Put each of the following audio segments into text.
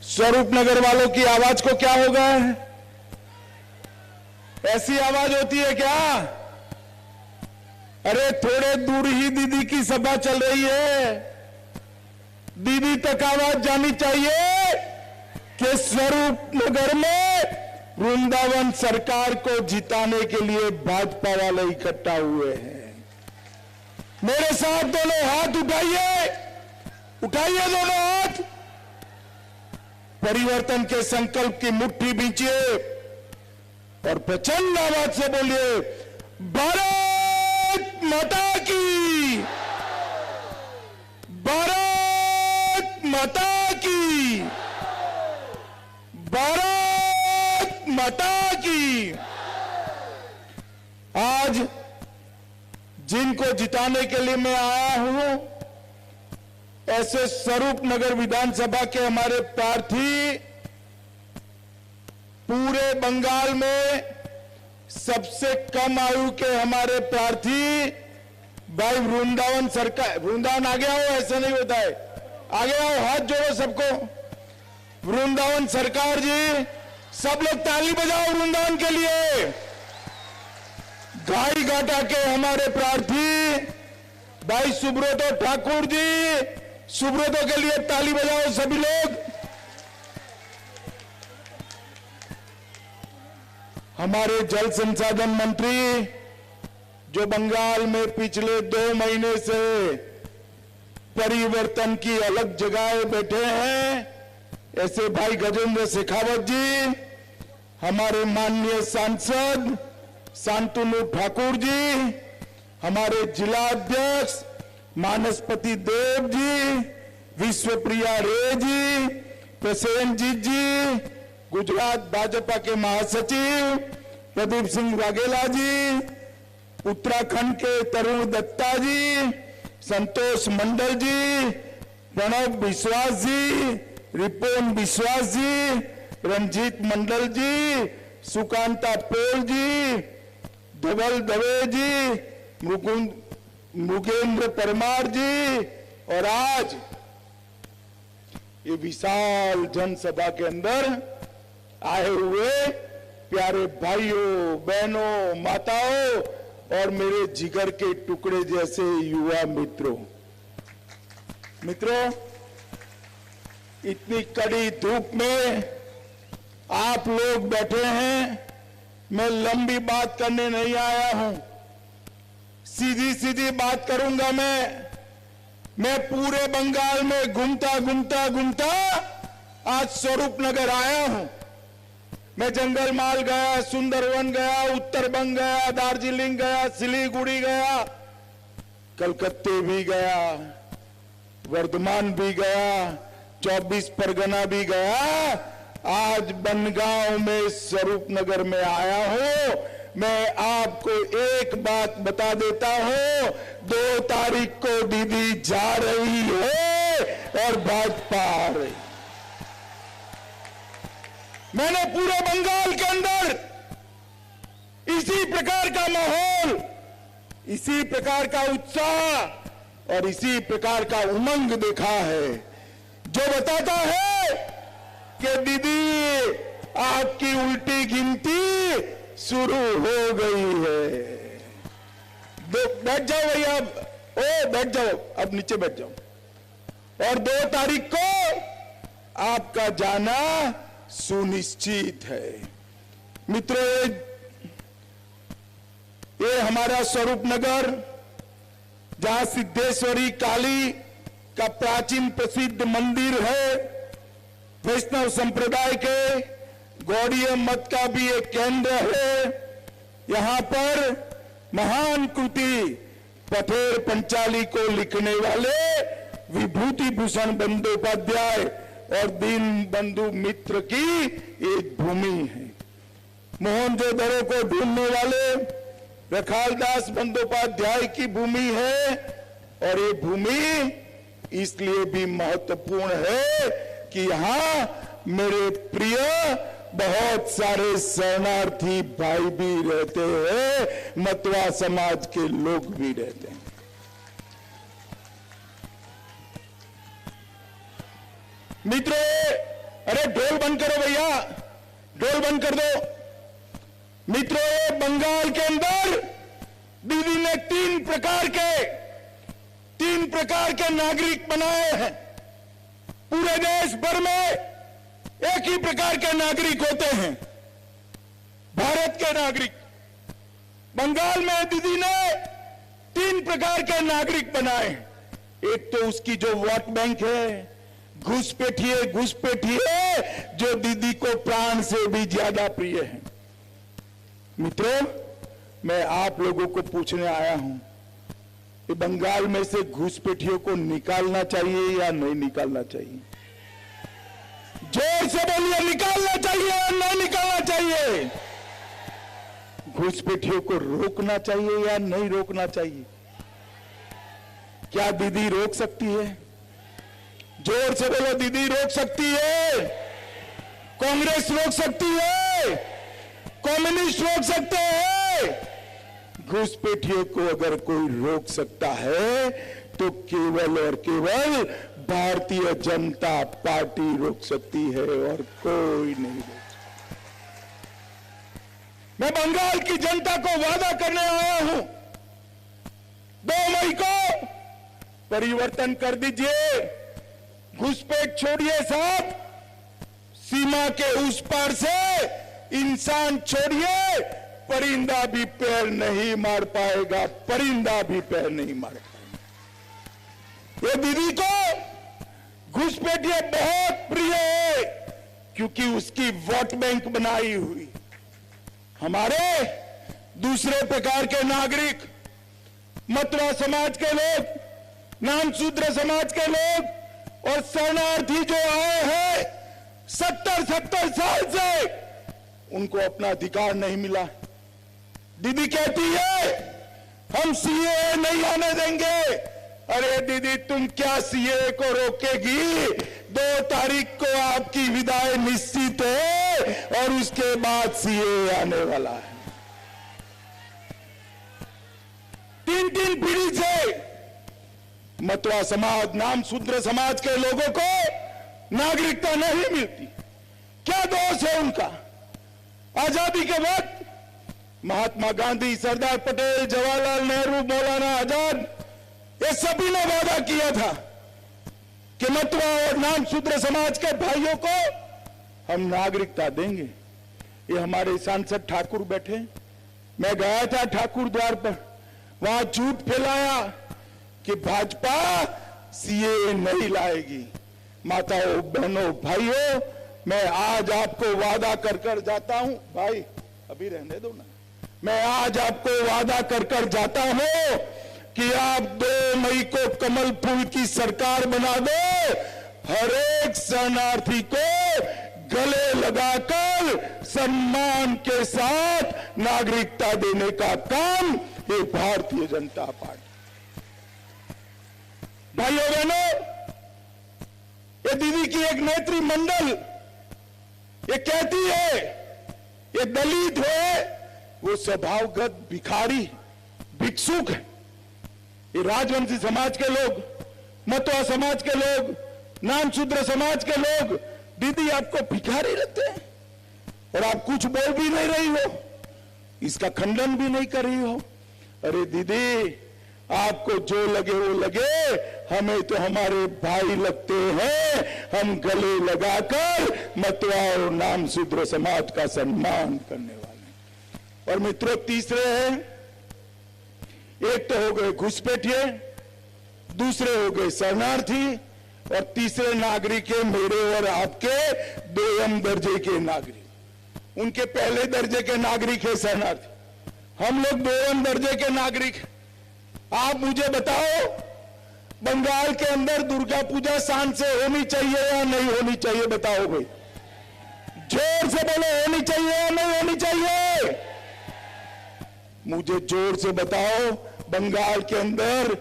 स्वरूपनगर वालों की आवाज को क्या हो गया है? ऐसी आवाज होती है क्या? अरे थोड़े दूर ही दीदी की सभा चल रही है, दीदी तक आवाज जानी चाहिए कि स्वरूपनगर में वृंदावन सरकार को जिताने के लिए भाजपा वाले इकट्ठा हुए हैं। मेरे साथ दोनों हाथ उठाइए, उठाइए दोनों हाथ, परिवर्तन के संकल्प की मुट्ठी बींचिए और प्रचंड आवाज से बोलिए, भारत माता की, भारत माता की, भारत माता की। आज जिनको जिताने के लिए मैं आया हूं, ऐसे स्वरूपनगर विधानसभा के हमारे प्रार्थी पूरे बंगाल में सबसे कम आयु के हमारे प्रार्थी भाई वृंदावन सरकार, वृंदावन आ गया हो, ऐसा नहीं होता है, आ गया हो, हाथ जोड़ो सबको, वृंदावन सरकार जी, सब लोग ताली बजाओ वृंदावन के लिए। घाई घाटा के हमारे प्रार्थी भाई सुब्रतो ठाकुर जी, सुब्रतो के लिए ताली बजाओ सभी लोग। हमारे जल संसाधन मंत्री जो बंगाल में पिछले 2 महीने से परिवर्तन की अलग जगह बैठे हैं, ऐसे भाई गजेंद्र शेखावत जी, हमारे माननीय सांसद शांतनु ठाकुर जी, हमारे जिला अध्यक्ष मानसपति देव जी, विश्वप्रिया रे जी, प्रसेनजीत जी, गुजरात भाजपा के महासचिव प्रदीप सिंह वाघेला जी, उत्तराखंड के तरुण दत्ता जी, संतोष मंडल जी, प्रणव विश्वास जी, रिपोन विश्वास जी, रंजीत मंडल जी, सुकांता पोल जी, धवल दवे जी, मुगेंद्र परमार जी, और आज ये विशाल जनसभा के अंदर आए हुए प्यारे भाइयों, बहनों, माताओं और मेरे जिगर के टुकड़े जैसे युवा मित्रों, इतनी कड़ी धूप में आप लोग बैठे हैं। मैं लंबी बात करने नहीं आया हूं, सीधी सीधी बात करूंगा। मैं पूरे बंगाल में घूमता आज स्वरूपनगर आया हूं। मैं जंगल माल गया, सुंदरवन गया, उत्तरबंग गया, दार्जिलिंग गया, सिलीगुड़ी गया, कलकत्ते भी गया, वर्धमान भी गया, 24 परगना भी गया। आज बनगांव में स्वरूपनगर में आया हूं। मैं आपको एक बात बता देता हूं, 2 तारीख को दीदी जा रही है और भाजपा आ रही। मैंने पूरे बंगाल के अंदर इसी प्रकार का माहौल, इसी प्रकार का उत्साह और इसी प्रकार का उमंग देखा है, जो बताता है कि दीदी आपकी उल्टी गिनती शुरू हो गई है। बैठ जाओ भैया, बैठ जाओ, अब नीचे बैठ जाओ। और 2 तारीख को आपका जाना सुनिश्चित है। मित्रों, ये हमारा स्वरूपनगर, जहां सिद्धेश्वरी काली का प्राचीन प्रसिद्ध मंदिर है, वैष्णव संप्रदाय के गौड़ीय मत का भी एक केंद्र है। यहां पर महान कृति पथेर पंचाली को लिखने वाले विभूति भूषण बंदोपाध्याय और दीन बंधु मित्र की एक भूमि है। मोहनजोदड़ो को ढूंढने वाले रखालदास बंदोपाध्याय की भूमि है। और ये भूमि इसलिए भी महत्वपूर्ण है कि यहां मेरे प्रिय बहुत सारे शरणार्थी भाई भी रहते हैं, मतवा समाज के लोग भी रहते हैं। मित्रों, अरे ढोल बंद करो भैया, ढोल बंद कर दो। मित्रों, बंगाल के अंदर दीदी ने तीन प्रकार के नागरिक बनाए हैं। पूरे देश भर में एक ही प्रकार के नागरिक होते हैं, भारत के नागरिक। बंगाल में दीदी ने तीन प्रकार के नागरिक बनाए। एक तो उसकी जो वोट बैंक है, घुसपैठी है, जो दीदी को प्राण से भी ज्यादा प्रिय है। मित्रों, मैं आप लोगों को पूछने आया हूं कि बंगाल में से घुसपैठियों को निकालना चाहिए या नहीं निकालना चाहिए? जोर से बोलिए, निकालना चाहिए या नहीं निकालना चाहिए? घुसपैठियों को रोकना चाहिए या नहीं रोकना चाहिए? क्या दीदी रोक सकती है? जोर से बोलो, दीदी रोक सकती है? कांग्रेस रोक सकती है? कम्युनिस्ट रोक सकते हैं? घुसपैठियों को अगर कोई रोक सकता है तो केवल और केवल भारतीय जनता पार्टी रोक सकती है और कोई नहीं रोक सकता। मैं बंगाल की जनता को वादा करने आया हूं, 2 मई को परिवर्तन कर दीजिए। घुसपैठ छोड़िए साहब, सीमा के उस पार से इंसान छोड़िए, परिंदा भी पैर नहीं मार पाएगा, परिंदा भी पैर नहीं मार पाएगा। ये दीदी को घुसपैठिया बहुत प्रिय है क्योंकि उसकी वोट बैंक बनाई हुई। हमारे दूसरे प्रकार के नागरिक, मतवा समाज के लोग, नामशूद्र समाज के लोग और शरणार्थी जो आए हैं 70 साल से, उनको अपना अधिकार नहीं मिला। दीदी कहती है हम सीए नहीं आने देंगे। अरे दीदी, तुम क्या सीए को रोकेगी? 2 तारीख को आपकी विदाई निश्चित है और उसके बाद सीए आने वाला है। 3 पीढ़ी से मतवा समाज, नामशूद्र समाज के लोगों को नागरिकता नहीं मिलती। क्या दोष है उनका? आजादी के वक्त महात्मा गांधी, सरदार पटेल, जवाहरलाल नेहरू, मौलाना आजाद, ये सभी ने वादा किया था कि मतवा और नामशूद्र समाज के भाइयों को हम नागरिकता देंगे। ये हमारे सांसद ठाकुर बैठे, मैं गया था ठाकुर द्वार पर, वहां झूठ फैलाया कि भाजपा सीए नहीं लाएगी। माताओं, बहनों, भाइयों, मैं आज आपको वादा कर जाता हूं, भाई अभी रहने दो ना, मैं आज आपको वादा कर जाता हूं कि आप 2 मई को कमल फूल की सरकार बना दो। हर एक शरणार्थी को गले लगाकर सम्मान के साथ नागरिकता देने का काम ये भारतीय जनता पार्टी। भाइयों बहनों, ये दीदी की एक नेत्री मंडल ये कहती है ये दलित है, वो स्वभावगत भिखारी, भिक्षुक है। ये राजवंशी समाज के लोग, मतवा समाज के लोग, नामशूद्र समाज के लोग दीदी आपको भिखारी लगते हैं और आप कुछ बोल भी नहीं रही हो, इसका खंडन भी नहीं कर रही हो। अरे दीदी, आपको जो लगे वो लगे, हमें तो हमारे भाई लगते हैं। हम गले लगाकर मतवा और नामशूद्र समाज का सम्मान करने वाले। और मित्रों, तीसरे हैं, एक तो हो गए घुसपैठिए, दूसरे हो गए शरणार्थी और तीसरे नागरिक है मेरे और आपके 2म दर्जे के नागरिक। उनके पहले दर्जे के नागरिक है शरणार्थी, हम लोग 2म दर्जे के नागरिक। आप मुझे बताओ, बंगाल के अंदर दुर्गा पूजा शान से होनी चाहिए या नहीं होनी चाहिए? बताओ भाई, जोर से बोलो, होनी चाहिए या नहीं होनी चाहिए? मुझे जोर से बताओ, बंगाल के अंदर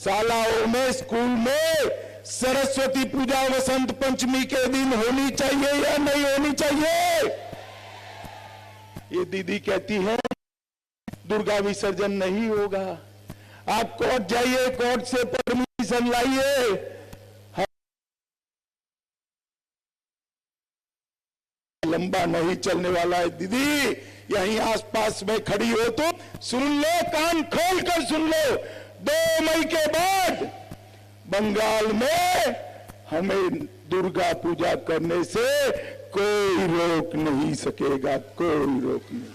शालाओं में, स्कूल में सरस्वती पूजा वसंत पंचमी के दिन होनी चाहिए या नहीं होनी चाहिए? ये दीदी कहती है दुर्गा विसर्जन नहीं होगा। आप कोर्ट जाइए, कोर्ट से परमिशन लाइए, लंबा नहीं चलने वाला है। दीदी यहीं आसपास में खड़ी हो तो सुन लो, कान खोल कर सुन लो, 2 मई के बाद बंगाल में हमें दुर्गा पूजा करने से कोई रोक नहीं सकेगा, कोई रोक नहीं।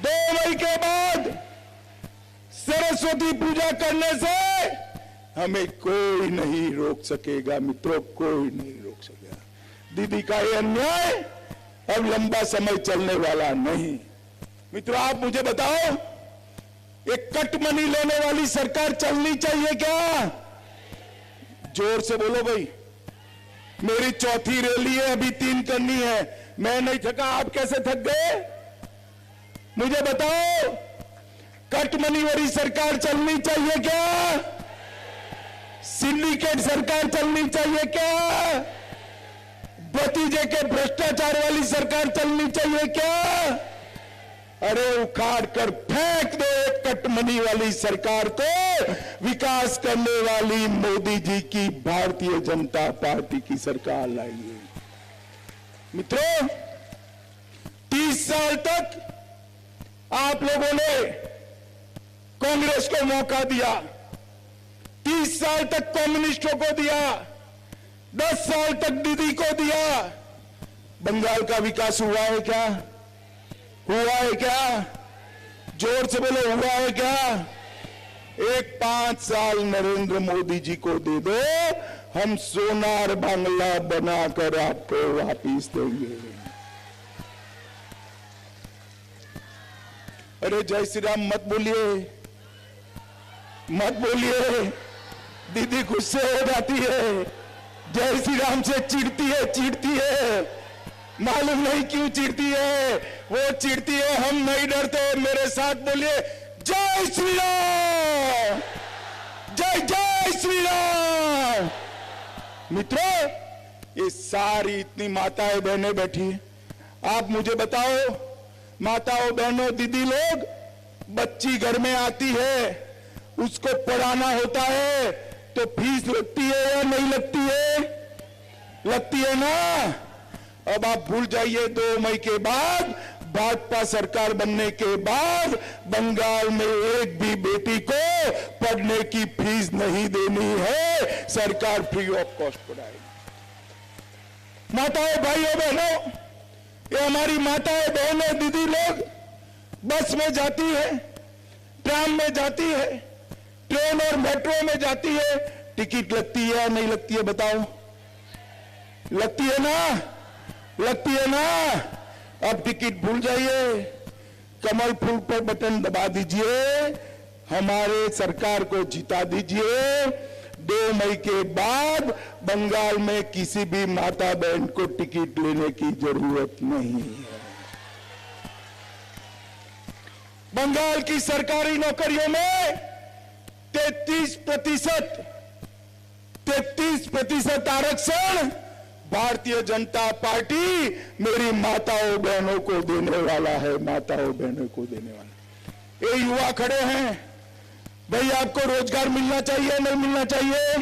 2 मई के बाद सरस्वती पूजा करने से हमें कोई नहीं रोक सकेगा मित्रों, कोई नहीं रोक सकेगा। दीदी का ये अन्याय अब लंबा समय चलने वाला नहीं। मित्रों आप मुझे बताओ, एक कट मनी लेने वाली सरकार चलनी चाहिए क्या? जोर से बोलो भाई। मेरी चौथी रैली है, अभी 3 करनी है। मैं नहीं थका, आप कैसे थक गए? मुझे बताओ, कट मनी वाली सरकार चलनी चाहिए क्या? सिंडिकेट सरकार चलनी चाहिए क्या? भतीजे के भ्रष्टाचार वाली सरकार चलनी चाहिए क्या? अरे उखाड़ कर फेंक दो एक कटमनी वाली सरकार को, विकास करने वाली मोदी जी की भारतीय जनता पार्टी की सरकार लाइए। मित्रों 30 साल तक आप लोगों ने कांग्रेस को मौका दिया, 30 साल तक कम्युनिस्टों को दिया, 10 साल तक दीदी को दिया। बंगाल का विकास हुआ है क्या? हुआ है क्या? जोर से बोलो, हुआ है क्या? एक 5 साल नरेंद्र मोदी जी को दे दो, हम सोनार बांग्ला बनाकर आपको वापिस देंगे। अरे जय श्री राम मत बोलिए, मत बोलिए, दीदी गुस्से हो जाती है। जय श्री राम से चिढ़ती है, चिढ़ती है, मालूम नहीं क्यों चिढ़ती है, वो चिढ़ती है, हम नहीं डरते। मेरे साथ बोलिए जय श्री राम, जय जय श्री राम। मित्रों ये सारी इतनी माताएं बहनें बैठी हैं, आप मुझे बताओ, माताओं बहनों दीदी लोग, बच्ची घर में आती है, उसको पढ़ाना होता है तो फीस लगती है या नहीं लगती है? लगती है ना। अब आप भूल जाइए, 2 मई के बाद भाजपा सरकार बनने के बाद बंगाल में एक भी बेटी को पढ़ने की फीस नहीं देनी है, सरकार फ्री ऑफ कॉस्ट पढ़ाएगी। माताओं भाइयों बहनों, ये हमारी माताएं बहनें दीदी लोग बस में जाती है, ट्राम में जाती है, ट्रेन और मेट्रो में जाती है, टिकट लगती है या नहीं लगती है? बताओ, लगती है ना, लगती है ना। अब टिकट भूल जाइए, कमल फूल पर बटन दबा दीजिए, हमारे सरकार को जिता दीजिए। 2 मई के बाद बंगाल में किसी भी माता बहन को टिकट लेने की जरूरत नहीं है। बंगाल की सरकारी नौकरियों में 33% आरक्षण भारतीय जनता पार्टी मेरी माताओं बहनों को देने वाला है, माताओं बहनों को देने वाला। ये युवा खड़े हैं, भाई आपको रोजगार मिलना चाहिए नहीं मिलना चाहिए?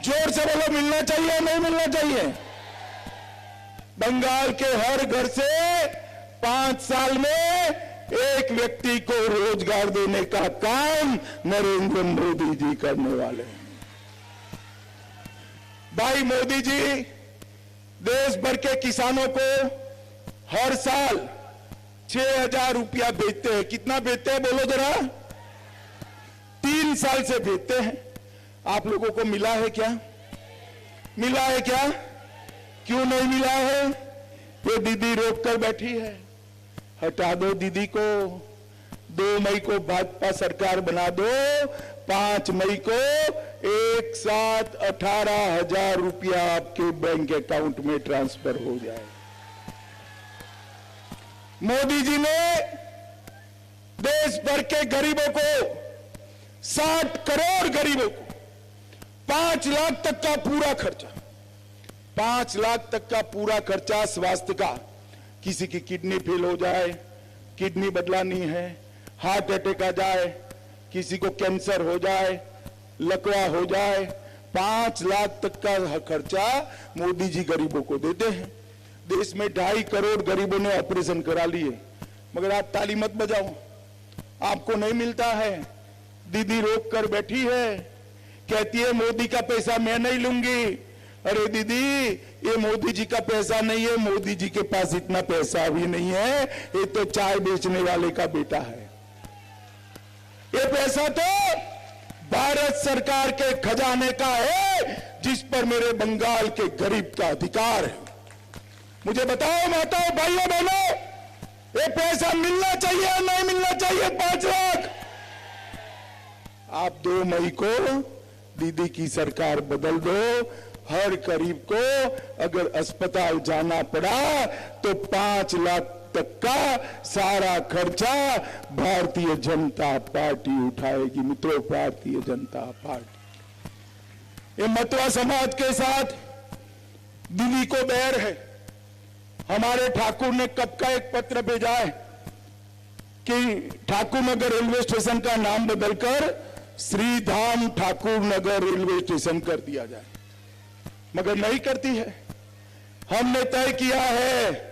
जोर से बोलो, मिलना चाहिए नहीं मिलना चाहिए? बंगाल के हर घर से 5 साल में एक व्यक्ति को रोजगार देने का काम नरेंद्र मोदी जी करने वाले हैं। भाई मोदी जी देश भर के किसानों को हर साल 6,000 रुपया भेजते हैं। कितना भेजते हैं बोलो जरा? 3 साल से भेजते हैं। आप लोगों को मिला है क्या? मिला है क्या? क्यों नहीं मिला है? ये दीदी रोक कर बैठी है। हटा दो दीदी को, 2 मई को भाजपा सरकार बना दो, 5 मई को एक साथ 18,000 रुपया आपके बैंक अकाउंट में ट्रांसफर हो जाए। मोदी जी ने देश भर के गरीबों को, 60 करोड़ गरीबों को 5 लाख तक का पूरा खर्चा, 5 लाख तक का पूरा खर्चा स्वास्थ्य का, किसी की किडनी फेल हो जाए, किडनी बदलानी है, हार्ट अटैक आ जाए, किसी को कैंसर हो जाए, लकवा हो जाए, 5 लाख तक का खर्चा मोदी जी गरीबों को देते हैं। देश में 2.5 करोड़ गरीबों ने ऑपरेशन करा लिए, मगर आप ताली मत बजाओ, आपको नहीं मिलता है। दीदी रोक कर बैठी है, कहती है मोदी का पैसा मैं नहीं लूंगी। अरे दीदी, ये मोदी जी का पैसा नहीं है, मोदी जी के पास इतना पैसा भी नहीं है, ये तो चाय बेचने वाले का बेटा है। ये पैसा तो भारत सरकार के खजाने का है, जिस पर मेरे बंगाल के गरीब का अधिकार है। मुझे बताओ माताओं, भाइयों, बहनों, ये पैसा मिलना चाहिए या नहीं मिलना चाहिए? 5 लाख। आप 2 मई को दीदी की सरकार बदल दो। हर गरीब को अगर अस्पताल जाना पड़ा तो 5 लाख तक का सारा खर्चा भारतीय जनता पार्टी उठाएगी। मित्रों, भारतीय जनता पार्टी। ये मतवा समाज के साथ दिल्ली को बैर है। हमारे ठाकुर ने कब का एक पत्र भेजा है कि ठाकुर नगर रेलवे स्टेशन का नाम बदलकर श्रीधाम ठाकुर नगर रेलवे स्टेशन कर दिया जाए, मगर नहीं करती है। हमने तय किया है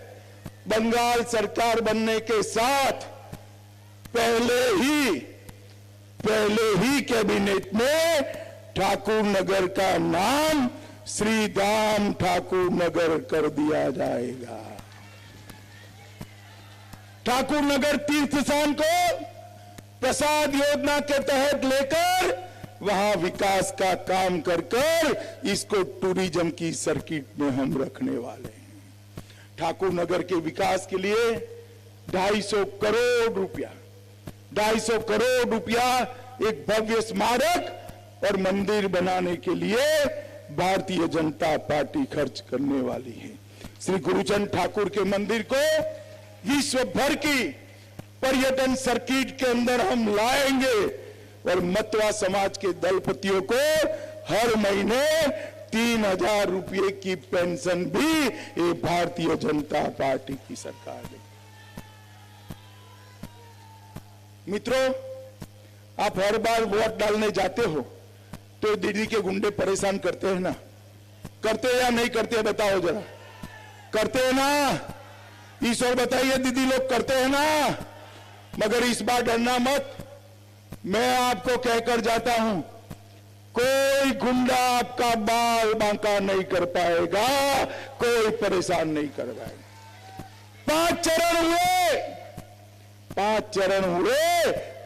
बंगाल सरकार बनने के साथ पहले ही कैबिनेट में ठाकुर नगर का नाम श्रीधाम ठाकुर नगर कर दिया जाएगा। ठाकुर नगर तीर्थ स्थान को प्रसाद योजना के तहत लेकर वहां विकास का काम कर इसको टूरिज्म की सर्किट में हम रखने वाले हैं। ठाकुर नगर के विकास के लिए 250 करोड़ रुपया एक भव्य स्मारक और मंदिर बनाने के लिए भारतीय जनता पार्टी खर्च करने वाली है। श्री गुरुचंद ठाकुर के मंदिर को विश्व भर की पर्यटन सर्किट के अंदर हम लाएंगे और मतवा समाज के दलपतियों को हर महीने 3,000 रुपये की पेंशन भी ये भारतीय जनता पार्टी की सरकार देगी। मित्रों, आप हर बार वोट डालने जाते हो तो दीदी के गुंडे परेशान करते हैं ना? करते हैं या नहीं करते? बताओ जरा, करते हैं ना? ईश्वर बताइए, दीदी लोग करते हैं ना? मगर इस बार डरना मत, मैं आपको कहकर जाता हूं, कोई गुंडा आपका बाल बांका नहीं कर पाएगा, कोई परेशान नहीं कर पाएगा। 5 चरण हुए,